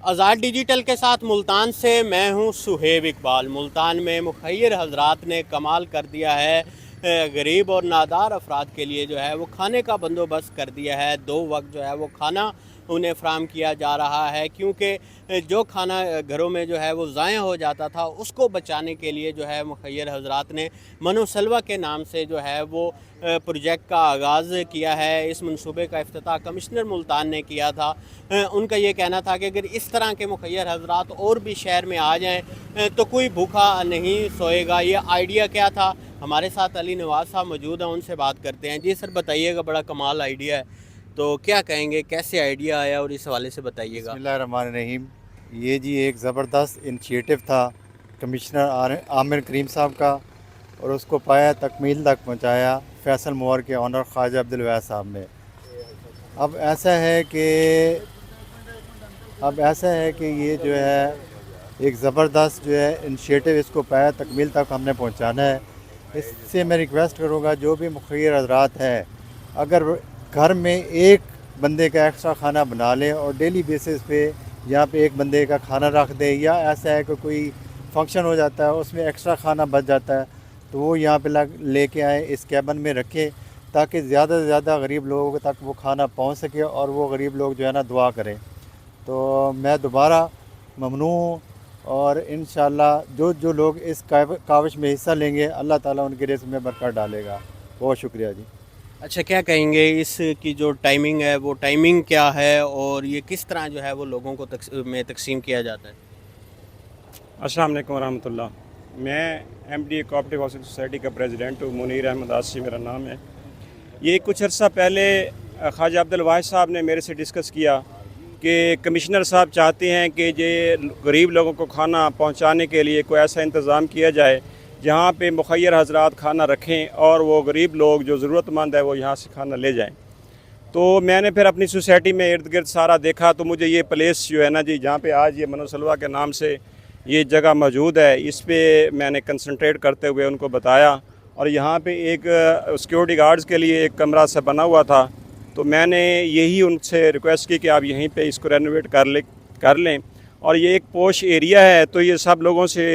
आज़ाद digital के साथ मुल्तान से मैं हूं सुहेब इकबाल। मुल्तान में मुखय्यर हजरात ने कमाल कर दिया है। गरीब और नादार अफराद के लिए जो है वो खाने का बंदोबस्त कर दिया है। 2 वक्त जो है वो खाना उन्हें फ़राहम किया जा रहा है, क्योंकि जो खाना घरों में जो है वो ज़ाया हो जाता था उसको बचाने के लिए जो है मुखय्यर हजरात ने मनो सलवा के नाम से जो है वो प्रोजेक्ट का आगाज़ किया है। इस मनसूबे का इफ्तिताह कमिश्नर मुल्तान ने किया था। उनका ये कहना था कि अगर इस तरह के मुखय्यर हजरात और भी शहर में आ जाएँ तो कोई भूखा नहीं सोएगा। ये आइडिया क्या था? हमारे साथ अली नवाज साहब मौजूद हैं, उनसे बात करते हैं। जी सर, बताइएगा, बड़ा कमाल आइडिया है, तो क्या कहेंगे, कैसे आइडिया आया और इस हवाले से बताइएगा। बिस्मिल्लाहिर्रहमानिर्रहीम। ये जी एक ज़बरदस्त इनिशिएटिव था कमिश्नर आमिर करीम साहब का, और उसको पाया तकमील तक पहुंचाया फैसल मोअर के ऑनर ख्वाजा अब्दुल वहाब साहब ने। अब ऐसा है कि ये जो है एक ज़बरदस्त जो है इनिशिएटिव, इसको पाया तकमील तक हमने पहुंचाना है। इससे मैं रिक्वेस्ट करूँगा जो भी मुखय्यर हज़रात हैं, अगर घर में एक बंदे का एक्स्ट्रा खाना बना लें और डेली बेसिस पे यहाँ पे एक बंदे का खाना रख दें, या ऐसा है कि कोई फंक्शन हो जाता है उसमें एक्स्ट्रा खाना बच जाता है तो वो यहाँ पे लेके आएँ, इस कैबिन में रखें, ताकि ज़्यादा से ज़्यादा गरीब लोगों तक वो खाना पहुँच सके और वो गरीब लोग जो है ना दुआ करें। तो मैं दोबारा ममनू हूँ, और इंशाअल्लाह जो लोग इस काविश में हिस्सा लेंगे अल्लाह ताला उनके रिज़्क़ में बरकत डालेगा। बहुत शुक्रिया जी। अच्छा, क्या कहेंगे इसकी जो टाइमिंग है वो टाइमिंग क्या है, और ये किस तरह जो है वो लोगों को में तकसीम किया जाता है? अस्सलाम वालेकुम रहमतुल्लाह। मैं एमडी कोऑपरेटिव हाउसिंग सोसाइटी का प्रेसिडेंट हूँ। मुनीर अहमद आसी मेरा नाम है। ये कुछ अर्सा पहले ख्वाजा अब्दुल वहाब साहब ने मेरे से डिस्कस किया कि कमिश्नर साहब चाहते हैं कि ये गरीब लोगों को खाना पहुँचाने के लिए कोई ऐसा इंतज़ाम किया जाए जहाँ पे मुखय्यर हजरात खाना रखें और वो गरीब लोग जो ज़रूरतमंद है वो यहाँ से खाना ले जाएँ। तो मैंने फिर अपनी सोसाइटी में इर्द गिर्द सारा देखा, तो मुझे ये प्लेस जो है ना जी, जहाँ पे आज ये मनोसलवा के नाम से ये जगह मौजूद है, इस पे मैंने कंसंट्रेट करते हुए उनको बताया। और यहाँ पे एक सिक्योरिटी गार्ड्स के लिए एक कमरा सा बना हुआ था, तो मैंने यही उनसे रिक्वेस्ट की कि आप यहीं पे इसको रेनोवेट कर लें। और ये एक पोश एरिया है, तो ये सब लोगों से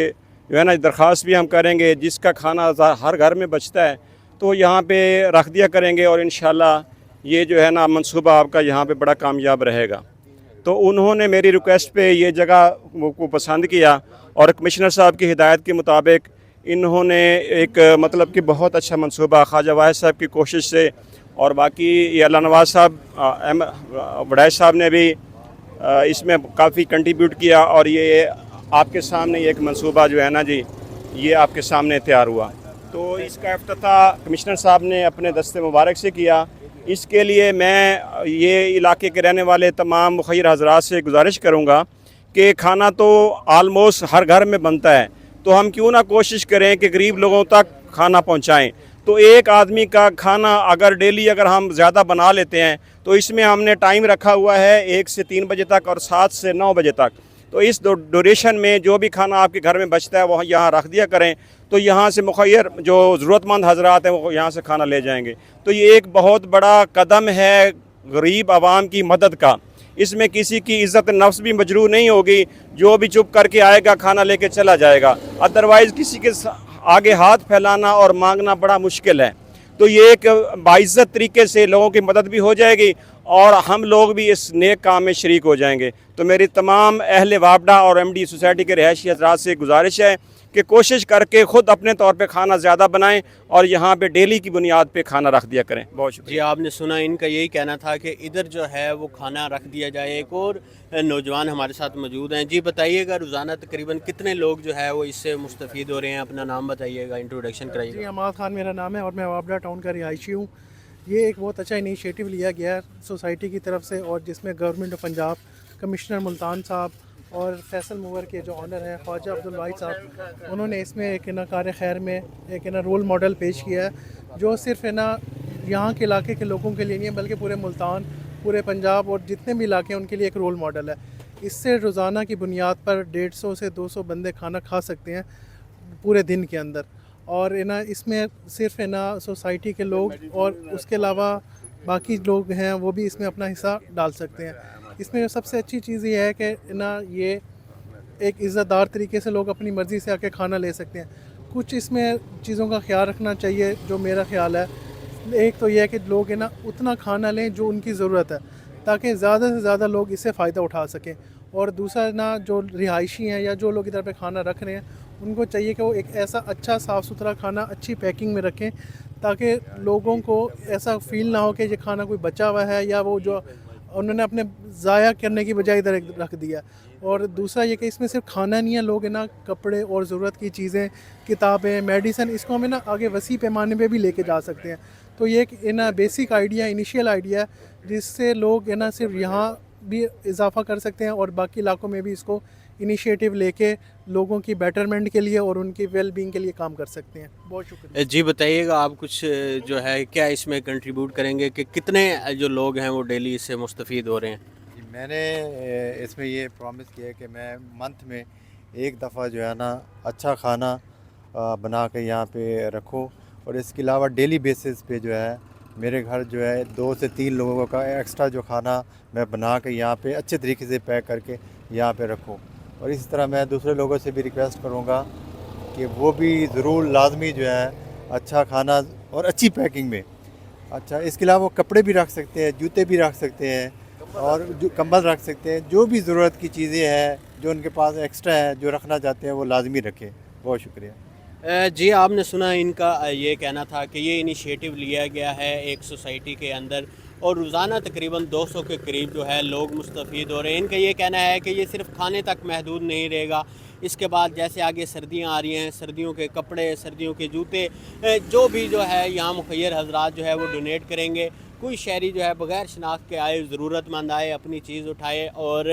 जो है ना दरख्वास्त भी हम करेंगे, जिसका खाना हर घर में बचता है तो यहाँ पे रख दिया करेंगे, और इंशाल्लाह ये जो है ना मंसूबा आपका यहाँ पे बड़ा कामयाब रहेगा। तो उन्होंने मेरी रिक्वेस्ट पे ये जगह को पसंद किया, और कमिश्नर साहब की हिदायत के मुताबिक इन्होंने एक मतलब कि बहुत अच्छा मंसूबा ख्वाजा वाहिद साहब की कोशिश से, और बाकी ये अल्लाह नवाज साहब वड़ैच साहब ने भी इसमें काफ़ी कंट्रीब्यूट किया, और ये आपके सामने एक मंसूबा जो है ना जी, ये आपके सामने तैयार हुआ। तो इसका इफ्तिताह कमिश्नर साहब ने अपने दस्ते मुबारक से किया। इसके लिए मैं ये इलाके के रहने वाले तमाम मुखय्यर हजरात से गुजारिश करूँगा कि खाना तो आलमोस्ट हर घर में बनता है, तो हम क्यों ना कोशिश करें कि गरीब लोगों तक खाना पहुँचाएँ। तो एक आदमी का खाना अगर डेली अगर हम ज़्यादा बना लेते हैं, तो इसमें हमने टाइम रखा हुआ है 1 से 3 बजे तक और 7 से 9 बजे तक। तो इस ड्यूरेशन में जो भी खाना आपके घर में बचता है वो यहाँ रख दिया करें, तो यहाँ से मुखय्यर जो ज़रूरतमंद हजरात हैं वो यहाँ से खाना ले जाएंगे। तो ये एक बहुत बड़ा कदम है गरीब आवाम की मदद का। इसमें किसी की इज़्ज़त नफ्स भी मजरूह नहीं होगी, जो भी चुप करके आएगा खाना लेके चला जाएगा। अदरवाइज़ किसी के आगे हाथ फैलाना और मांगना बड़ा मुश्किल है। तो ये एक बाइज़्ज़त तरीके से लोगों की मदद भी हो जाएगी, और हम लोग भी इस नेक काम में शरीक हो जाएंगे। तो मेरी तमाम अहले वापडा और एमडी सोसाइटी के रहायशी हजरात से गुजारिश है कि कोशिश करके ख़ुद अपने तौर पे खाना ज़्यादा बनाएं और यहाँ पे डेली की बुनियाद पे खाना रख दिया करें। बहुत शुक्रिया। जी, आपने सुना, इनका यही कहना था कि इधर जो है वो खाना रख दिया जाए। एक और नौजवान हमारे साथ मौजूद हैं। जी बताइएगा, रोज़ाना तकरीबन कितने लोग जो है वो इससे मुस्तफ़ीद हो रहे हैं? अपना नाम बताइएगा, इंट्रोडक्शन कराइएगा। जी, अमाद खान मेरा नाम है और मैं वापडा टाउन का रिहायशी हूँ। ये एक बहुत अच्छा इनिशिएटिव लिया गया है सोसाइटी की तरफ से, और जिसमें government of Punjab, commissioner Multan साहब और फैसल मूवर के जो ऑनर हैं ख्वाजा अब्दुल वहाब साहब, उन्होंने इसमें एक ना कार खैर में एक ना रोल मॉडल पेश किया है, जो सिर्फ है ना यहाँ के इलाके के लोगों के लिए नहीं है, बल्कि पूरे मुल्तान, पूरे पंजाब और जितने भी इलाके हैं उनके लिए एक रोल मॉडल है। इससे रोज़ाना की बुनियाद पर 150 से 200 बंदे खाना खा सकते हैं पूरे दिन के अंदर। और है ना इसमें सिर्फ है ना सोसाइटी के लोग और उसके अलावा बाकी लोग हैं वो भी इसमें अपना हिस्सा डाल सकते हैं। اس میں سب سے اچھی چیز یہ ہے کہ نا یہ ایک عزت دار طریقے سے لوگ اپنی مرضی سے آ کے کھانا لے سکتے ہیں. کچھ اس میں چیزوں کا خیال رکھنا چاہیے جو میرا خیال ہے. ایک تو یہ ہے کہ لوگ نا اتنا کھانا لیں جو ان کی ضرورت ہے تاکہ زیادہ سے زیادہ لوگ اس سے فائدہ اٹھا سکیں. اور دوسرا نا جو رہائشی ہیں یا جو لوگ ادھر پہ کھانا رکھ رہے ہیں ان کو چاہیے کہ وہ ایک ایسا اچھا صاف ستھرا کھانا اچھی پیکنگ میں رکھیں تاکہ لوگوں کو ایسا فیل نہ ہو کہ یہ کھانا کوئی بچا ہوا ہے یا وہ جو انہوں نے اپنے ضائع کرنے کی بجائے ادھر رکھ دیا. اور دوسرا یہ کہ اس میں صرف کھانا نہیں ہے, لوگ نا کپڑے اور ضرورت کی چیزیں, کتابیں, میڈیسن, اس کو ہمیں نا آگے وسیع پیمانے پہ بھی لے کے جا سکتے ہیں. تو یہ ایک نا بیسک آئیڈیا, انیشیل آئیڈیا ہے جس سے لوگ نا صرف یہاں بھی اضافہ کر سکتے ہیں اور باقی علاقوں میں بھی اس کو انیشیٹو لے کے لوگوں کی بیٹرمنٹ کے لیے اور ان کی ویل بینگ کے لیے کام کر سکتے ہیں. بہت شکریہ. جی بتائیے گا آپ کچھ جو ہے کیا اس میں کنٹریبیوٹ کریں گے کہ کتنے جو لوگ ہیں وہ ڈیلی اس سے مستفید ہو رہے ہیں؟ میں نے اس میں یہ پرومس کیا ہے کہ میں منتھ میں ایک دفعہ جو ہے نا اچھا کھانا بنا کے یہاں پہ رکھوں, اور اس کے علاوہ ڈیلی بیسس پہ جو ہے میرے گھر جو ہے 2 سے 3 لوگوں کا ایکسٹرا جو کھانا میں بنا کے یہاں پہ اچھے طریقے سے پیک کر کے یہاں پہ رکھوں. اور اسی طرح میں دوسرے لوگوں سے بھی ریکویسٹ کروں گا کہ وہ بھی ضرور لازمی جو ہے اچھا کھانا اور اچھی پیکنگ میں. اچھا, اس کے علاوہ وہ کپڑے بھی رکھ سکتے ہیں, جوتے بھی رکھ سکتے ہیں, اور جو کمبل رکھ سکتے ہیں. جو بھی ضرورت کی چیزیں ہیں جو ان کے پاس ایکسٹرا ہے جو رکھنا چاہتے ہیں وہ لازمی رکھیں. بہت شکریہ. جی آپ نے سنا ان کا یہ کہنا تھا کہ یہ انیشیٹو لیا گیا ہے ایک سوسائٹی کے اندر اور روزانہ تقریباً 200 کے قریب جو ہے لوگ مستفید ہو رہے ہیں. ان کا یہ کہنا ہے کہ یہ صرف کھانے تک محدود نہیں رہے گا, اس کے بعد جیسے آگے سردیاں آ رہی ہیں, سردیوں کے کپڑے, سردیوں کے جوتے, جو بھی جو ہے یہاں مخیر حضرات جو ہے وہ ڈونیٹ کریں گے. کوئی شہری جو ہے بغیر شناخت کے آئے, ضرورت مند آئے, اپنی چیز اٹھائے اور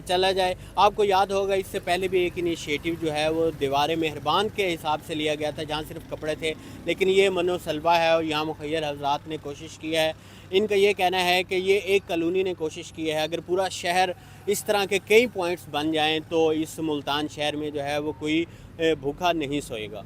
چلا جائے. آپ کو یاد ہوگا اس سے پہلے بھی ایک انیشیٹو جو ہے وہ دیوار مہربان کے حساب سے لیا گیا تھا جہاں صرف کپڑے تھے, لیکن یہ منو سلوا ہے اور یہاں مخیر حضرات نے کوشش کی ہے. ان کا یہ کہنا ہے کہ یہ ایک کالونی نے کوشش کی ہے, اگر پورا شہر اس طرح کے کئی پوائنٹس بن جائیں تو اس ملتان شہر میں جو ہے وہ کوئی بھوکا نہیں سوئے گا.